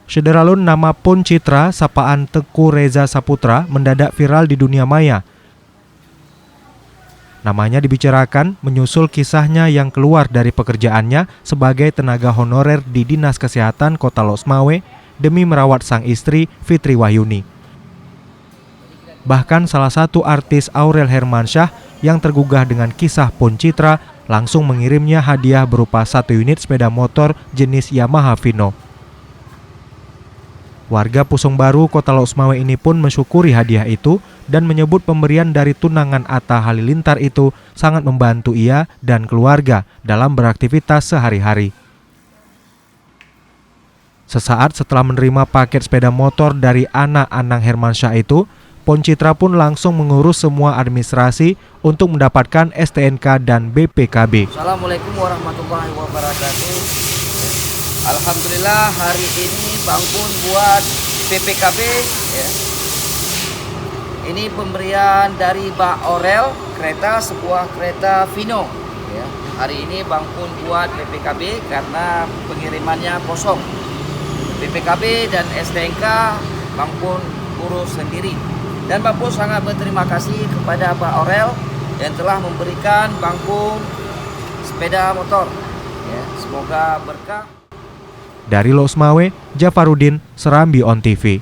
Sederalun nama Pon Citra sapaan Teku Reza Saputra mendadak viral di dunia maya. Namanya dibicarakan menyusul kisahnya yang keluar dari pekerjaannya sebagai tenaga honorer di Dinas Kesehatan Kota Losmawe demi merawat sang istri Fitri Wahyuni. Bahkan salah satu artis Aurel Hermansyah yang tergugah dengan kisah Pon Citra langsung mengirimnya hadiah berupa 1 unit sepeda motor jenis Yamaha Vino. Warga Pusong Baru, Kota Losmawe ini pun mensyukuri hadiah itu dan menyebut pemberian dari tunangan Atta Halilintar itu sangat membantu ia dan keluarga dalam beraktivitas sehari-hari. Sesaat setelah menerima paket sepeda motor dari anak Anang Hermansyah itu, Pon Citra pun langsung mengurus semua administrasi untuk mendapatkan STNK dan BPKB. Assalamualaikum warahmatullahi wabarakatuh. Alhamdulillah hari ini Bang Pun buat BPKB ya. Ini pemberian dari Pak Aurel, sebuah kereta Vino ya. Hari ini Bang Pun buat BPKB karena pengirimannya kosong. BPKB dan STNK Bang Pun urus sendiri. Dan Bang Pun sangat berterima kasih kepada Pak Aurel yang telah memberikan Bang Pun sepeda motor ya. Semoga berkah. Dari Losmawe, Jafarudin, Serambi On TV.